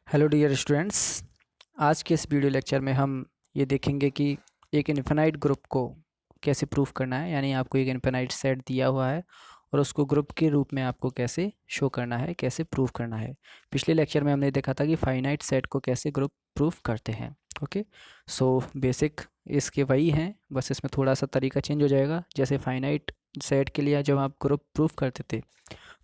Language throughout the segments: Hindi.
Hello dear students. आज के इस वीडियो लेक्चर में हम ये देखेंगे कि एक इन्फिनाइट ग्रुप को कैसे प्रूफ करना है। यानी आपको एक इन्फिनाइट सेट दिया हुआ है और उसको ग्रुप के रूप में आपको कैसे शो करना है, कैसे प्रूफ करना है। पिछले लेक्चर में हमने देखा था कि फाइनाइट सेट को कैसे ग्रुप प्रूफ करते हैं। ओके, सो बेसिक इसके वही हैं, बस इसमें थोड़ा सा तरीका चेंज हो जाएगा। जैसे फाइनाइट सेट के लिए जब आप ग्रुप प्रूफ करते थे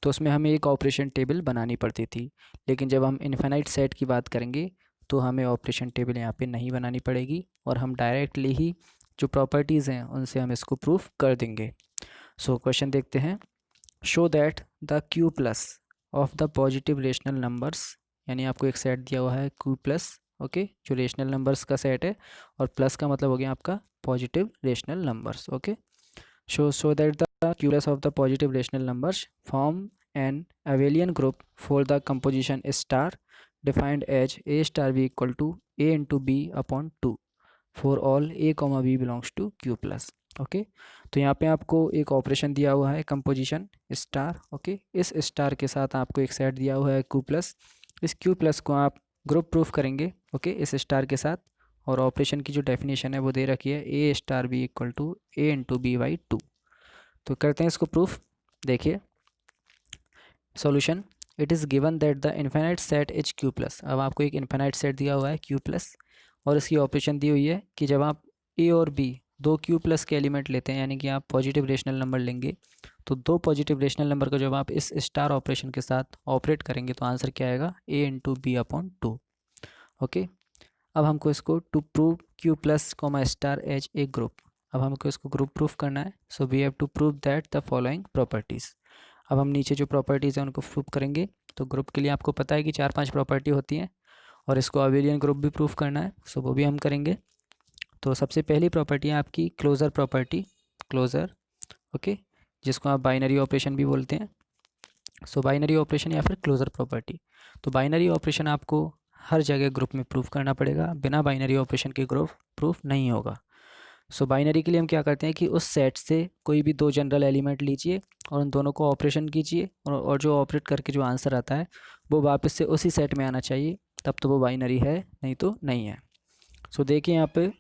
तो उसमें हमें एक ऑपरेशन टेबल बनानी पड़ती थी, लेकिन जब हम इन्फिनाइट सेट की बात करेंगे तो हमें ऑपरेशन टेबल यहाँ पे नहीं बनानी पड़ेगी और हम डायरेक्टली ही जो प्रॉपर्टीज़ हैं उनसे हम इसको प्रूफ कर देंगे। सो क्वेश्चन देखते हैं। Show that the Q plus of the positive rational numbers, यानी आपको एक सेट दिया हुआ है क्यू प्लस, ओके, जो रेशनल नंबर्स का सेट है और प्लस का मतलब हो गया आपका positive rational numbers. Okay, so that the q plus of the positive rational numbers form an abelian group for the composition star defined as a star b equal to a into b upon 2 for all a comma b belongs to q plus। Okay, तो यहाँ पे आपको एक ऑपरेशन दिया हुआ है कंपोजिशन स्टार। ओके, इस स्टार के साथ आपको एक सेट दिया हुआ है क्यू प्लस। इस क्यू प्लस को आप ग्रुप प्रूफ करेंगे, ओके, इस स्टार के साथ। और ऑपरेशन की जो डेफिनेशन है वो दे रखी है a star B equal to A into B by 2। तो करते हैं इसको प्रूफ। देखिए solution, it is given that the infinite set h q plus. अब आपको एक इन्फिनाइट सेट दिया हुआ है क्यू प्लस और इसकी ऑपरेशन दी हुई है कि जब आप ए और बी दो क्यू प्लस के एलिमेंट लेते हैं, यानी कि आप पॉजिटिव रेशनल नंबर लेंगे, तो दो पॉजिटिव रेशनल नंबर को जब आप इस स्टार ऑपरेशन के साथ ऑपरेट करेंगे तो आंसर क्या आएगा, A into B upon 2। Okay, अब हमको इसको to prove Q plus comma star H a group, अब हमको इसको ग्रुप प्रूफ करना है। So we have to prove that the following properties. अब हम नीचे जो प्रॉपर्टीज़ हैं उनको प्रूफ करेंगे। तो ग्रुप के लिए आपको पता है कि 4-5 प्रॉपर्टी होती हैं और इसको अबेलियन ग्रुप भी प्रूफ करना है, सो वो भी हम करेंगे। तो सबसे पहली प्रॉपर्टी है आपकी क्लोज़र प्रॉपर्टी, क्लोज़र, ओके, जिसको आप बाइनरी ऑपरेशन भी बोलते हैं। सो बाइनरी ऑपरेशन या फिर क्लोज़र प्रॉपर्टी। तो बाइनरी ऑपरेशन आपको हर जगह ग्रुप में प्रूफ करना पड़ेगा, बिना बाइनरी ऑपरेशन के ग्रुप प्रूफ नहीं होगा। सो बाइनरी के लिए हम क्या करते हैं कि उस सेट से कोई भी दो जनरल एलिमेंट लीजिए और उन दोनों को ऑपरेशन कीजिए और जो ऑपरेट करके जो आंसर आता है वो वापस से उसी सेट में आना चाहिए, तब तो वो बाइनरी है, नहीं तो नहीं है। सो देखिए यहाँ पे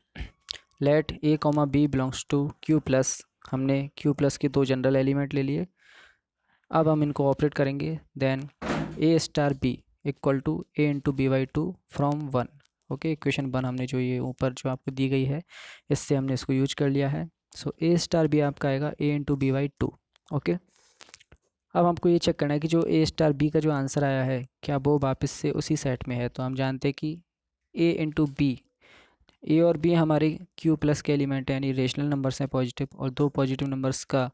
let A comma B belongs to Q plus, हमने क्यू प्लस के दो जनरल एलिमेंट ले लिए। अब हम इनको ऑपरेट करेंगे, then A star B equal to A into B by 2 from 1। Okay, equation 1 हमने जो ये ऊपर जो आपको दी गई है इससे हमने इसको यूज कर लिया है। सो ए स्टार बी आपका आएगा A into B by 2। Okay, अब हमको ये चेक करना है कि जो ए स्टार बी का जो आंसर आया है क्या वो वापस से उसी सेट में है। तो हम जानते हैं कि ए इंटू बी, ए और बी हमारे क्यू प्लस के एलिमेंट हैं, यानी रेशनल नंबर्स हैं पॉजिटिव, और दो पॉजिटिव नंबर्स का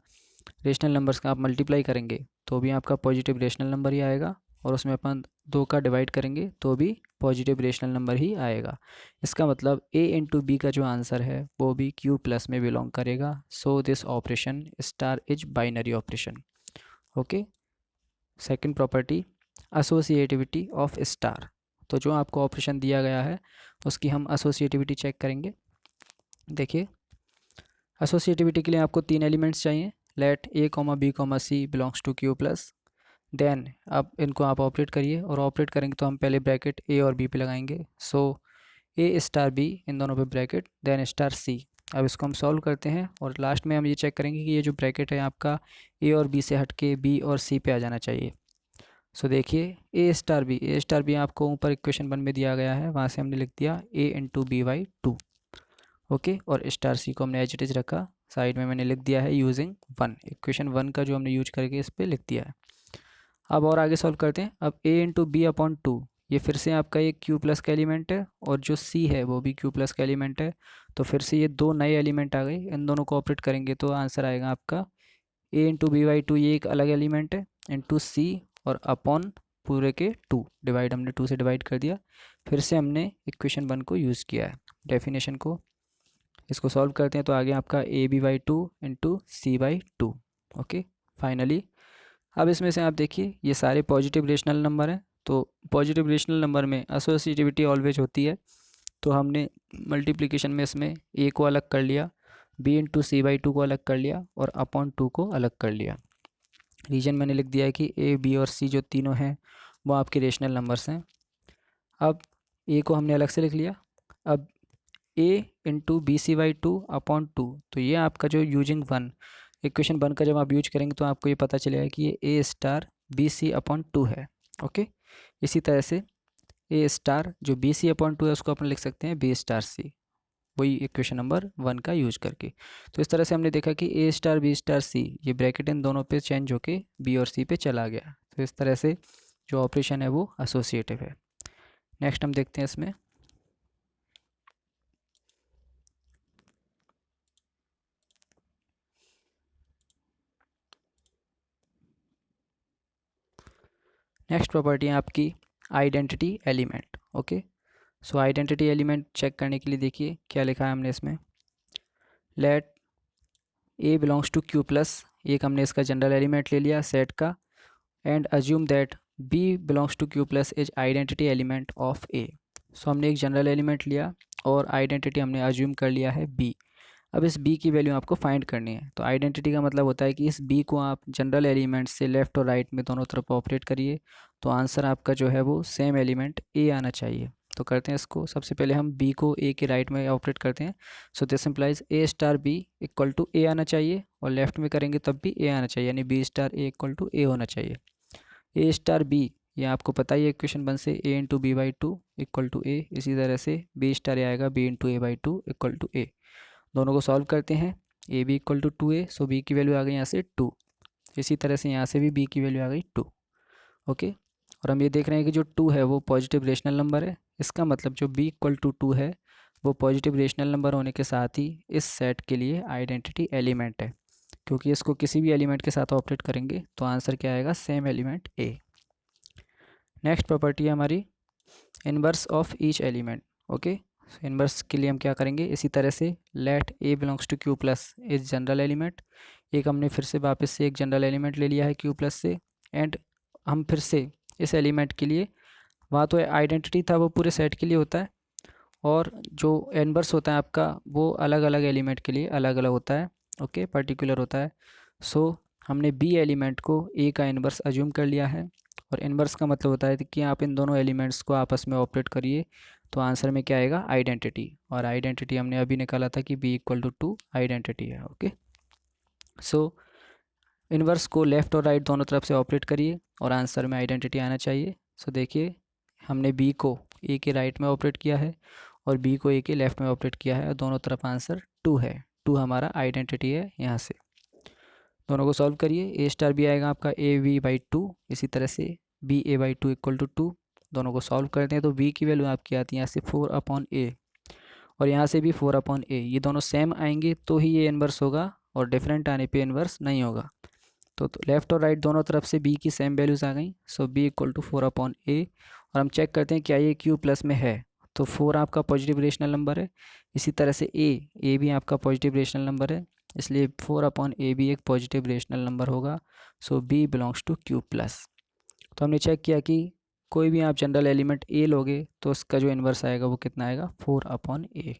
रेशनल नंबर्स का आप मल्टीप्लाई करेंगे तो भी आपका पॉजिटिव रेशनल नंबर ही आएगा, और उसमें अपन दो का डिवाइड करेंगे तो भी पॉजिटिव रेशनल नंबर ही आएगा। इसका मतलब ए इंटू बी का जो आंसर है वो भी क्यू प्लस में बिलोंग करेगा। So this operation star is binary operation. Okay, second property associativity of star. तो जो आपको ऑपरेशन दिया गया है उसकी हम एसोसिएटिविटी चेक करेंगे। देखिए एसोसिएटिविटी के लिए आपको तीन एलिमेंट्स चाहिए। Let A comma B comma C belongs to Q plus, then अब इनको आप ऑपरेट करिए, और ऑपरेट करेंगे तो हम पहले ब्रैकेट ए और बी पे लगाएंगे। सो ए स्टार बी, इन दोनों पे ब्रैकेट, देन स्टार सी। अब इसको हम सॉल्व करते हैं और लास्ट में हम ये चेक करेंगे कि ये जो ब्रैकेट है आपका ए और बी से हट के बी और सी पे आ जाना चाहिए। सो देखिए ए स्टार बी आपको ऊपर इक्वेशन 1 में दिया गया है, वहाँ से हमने लिख दिया ए इंटू बी बाई 2। ओके, और स्टार सी को हमने एज इट इज़ रखा, साइड में मैंने लिख दिया है यूजिंग 1, इक्वेशन 1 का जो हमने यूज करके इस पर लिख दिया है। अब और आगे सॉल्व करते हैं। अब ए इंटू बी अपॉन 2, ये फिर से आपका एक क्यू प्लस का एलिमेंट है और जो सी है वो भी क्यू प्लस का एलिमेंट है, तो फिर से ये दो नए एलिमेंट आ गए, इन दोनों को ऑपरेट करेंगे तो आंसर आएगा आपका ए इंटू बी बाई 2, ये एक अलग एलिमेंट है, इंटू सी, और अपॉन पूरे के 2, डिवाइड हमने 2 से डिवाइड कर दिया। फिर से हमने इक्वेशन 1 को यूज़ किया है, डेफिनेशन को। इसको सॉल्व करते हैं तो आगे आपका A B by 2 into C by 2। Okay, finally अब इसमें से आप देखिए ये सारे पॉजिटिव रेशनल नंबर हैं, तो पॉजिटिव रेशनल नंबर में एसोसिएटिविटी ऑलवेज होती है। तो हमने मल्टीप्लिकेशन में इसमें ए को अलग कर लिया, बी इंटू सी बाई 2 को अलग कर लिया, और अपॉन 2 को अलग कर लिया। रीजन मैंने लिख दिया है कि ए बी और सी जो तीनों हैं वो आपके रेशनल नंबर्स हैं। अब ए को हमने अलग से लिख लिया। अब a into b c by two upon two, तो ये आपका जो यूजिंग वन, इक्वेशन वन का जब आप यूज करेंगे तो आपको ये पता चलेगा कि ये a star b c upon two है। ओके, इसी तरह से ए स्टार जो बी सी अपॉन टू है उसको अपन लिख सकते हैं बी स्टार सी, वही इक्वेशन नंबर वन का यूज करके। तो इस तरह से हमने देखा कि ए स्टार बी स्टार सी, ये ब्रैकेट इन दोनों पे चेंज होके बी और सी पे चला गया। तो इस तरह से जो ऑपरेशन है वो एसोसिएटिव है। नेक्स्ट हम देखते हैं इसमें नेक्स्ट प्रॉपर्टी है आपकी identity element. Okay, so identity element check करने के लिए देखिए क्या लिखा है हमने इसमें। Let A belongs to Q plus, एक हमने इसका जनरल एलिमेंट ले लिया सेट का, and assume that b belongs to Q plus is identity element of a. So हमने एक जनरल एलिमेंट लिया और आइडेंटिटी हमने अज्यूम कर लिया है बी। अब इस बी की वैल्यू आपको फाइंड करनी है। तो आइडेंटिटी का मतलब होता है कि इस बी को आप जनरल एलिमेंट से लेफ़्ट और राइट में दोनों तरफ ऑपरेट करिए, तो आंसर आपका जो है वो सेम एलिमेंट ए आना चाहिए। तो करते हैं इसको, सबसे पहले हम बी को ए के राइट में ऑपरेट करते हैं। So this implies a star B equal to a आना चाहिए, और लेफ्ट में करेंगे तब भी ए आना चाहिए, यानी b star a equal to a होना चाहिए। ए स्टार बी, ये आपको पता ही है इक्वेशन वन से, a into B by two equal to a. इसी तरह से बी स्टार ए आएगा b into a by two equal to a. दोनों को सॉल्व करते हैं, a b equal to two a, so b की वैल्यू आ गई यहाँ से टू। इसी तरह से यहाँ से भी बी की वैल्यू आ गई टू। ओके, और हम ये देख रहे हैं कि जो टू है वो पॉजिटिव रेशनल नंबर है। इसका मतलब जो बी इक्वल टू टू है वो पॉजिटिव रेशनल नंबर होने के साथ ही इस सेट के लिए आइडेंटिटी एलिमेंट है, क्योंकि इसको किसी भी एलिमेंट के साथ ऑपरेट करेंगे तो आंसर क्या आएगा, same element A. Next property है हमारी inverse of each element. Okay, inverse के लिए हम क्या करेंगे, इसी तरह से let A belongs to Q plus is general element. एक हमने फिर से वापस से एक जनरल एलिमेंट ले लिया है क्यू प्लस से, एंड हम फिर से इस एलिमेंट के लिए, वहाँ तो आइडेंटिटी था वो पूरे सेट के लिए होता है, और जो इनवर्स होता है आपका वो अलग अलग एलिमेंट के लिए अलग अलग होता है। ओके, पर्टिकुलर होता है। सो हमने बी एलिमेंट को ए का इनवर्स अज्यूम कर लिया है, और इनवर्स का मतलब होता है कि आप इन दोनों एलिमेंट्स को आपस में ऑपरेट करिए, तो आंसर में क्या आएगा, आइडेंटिटी। और आइडेंटिटी हमने अभी निकाला था कि B equal to two identity है। ओके, सो इनवर्स को लेफ़्ट और राइट दोनों तरफ से ऑपरेट करिए और आंसर में आइडेंटिटी आना चाहिए। सो देखिए हमने बी को ए के राइट में ऑपरेट किया है और बी को ए के लेफ़्ट में ऑपरेट किया है, और दोनों तरफ आंसर टू है। टू हमारा आइडेंटिटी है। यहाँ से दोनों को सॉल्व करिए, ए स्टार बी आएगा आपका ए बी बाई टू, इसी तरह से B A by two equal to two. दोनों को सॉल्व करते हैं तो बी की वैल्यू आपकी आती है यहाँ से फोर अपॉन ए, और यहाँ से भी फोर अपॉन ए। ये दोनों सेम आएंगे तो ही ये इन्वर्स होगा, और डिफरेंट आने पे इन्वर्स नहीं होगा। तो लेफ़्ट और राइट दोनों तरफ से बी की सेम वैल्यूज़ आ गई। So b equal to four upon a, और हम चेक करते हैं क्या ये क्यू प्लस में है। तो फोर आपका पॉजिटिव रेशनल नंबर है, इसी तरह से ए भी आपका पॉजिटिव रेशनल नंबर है, इसलिए फोर अपॉन ए भी एक पॉजिटिव रेशनल नंबर होगा। So b belongs to Q plus. तो हमने चेक किया कि कोई भी आप जनरल एलिमेंट ए लोगे तो उसका जो इन्वर्स आएगा वो कितना आएगा, four upon A.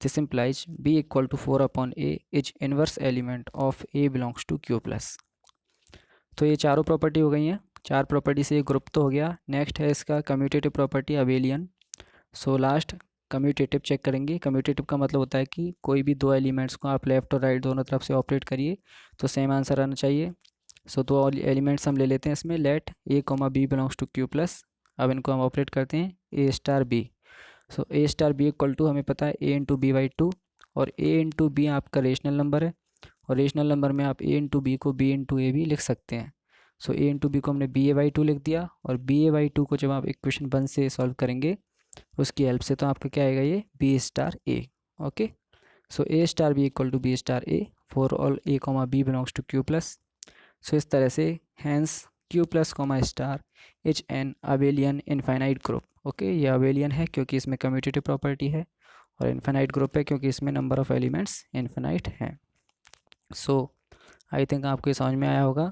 This implies B equal to four upon A is inverse element of A belongs to Q plus. तो ये चारों प्रॉपर्टी हो गई हैं, चार प्रॉपर्टी से ये ग्रुप तो हो गया। नेक्स्ट है इसका commutative property abelian. So last commutative check करेंगे। कम्यूटेटिव का मतलब होता है कि कोई भी दो एलिमेंट्स को आप लेफ़्ट और राइट दोनों तरफ से ऑपरेट करिए तो सेम आंसर आना चाहिए। सो दो एलिमेंट्स हम ले लेते हैं इसमें, let a comma b belongs to Q plus. अब इनको हम ऑपरेट करते हैं a star b. So a star B equal to हमें पता है a into B by two, और ए इंटू बी आपका रेशनल नंबर है, और रेशनल नंबर में आप ए इंटू बी को बी इंटू ए भी लिख सकते हैं। सो ए इंटू बी को हमने बी ए बाई टू लिख दिया, और बी ए बाई टू को जब आप इक्वेशन वन से सॉल्व करेंगे उसकी हेल्प से, तो आपका क्या आएगा, ये b star a. Okay, so a star B equal to b star a for all a comma B belongs to Q plus. So इस तरह से hence q plus comma star is an abelian infinite group. Okay, ये अबेलियन है क्योंकि इसमें कम्यूटेटिव प्रॉपर्टी है, और इनफाइनाइट ग्रुप है क्योंकि इसमें नंबर ऑफ एलिमेंट्स इनफाइनाइट हैं। सो आई थिंक आपको ये समझ में आया होगा।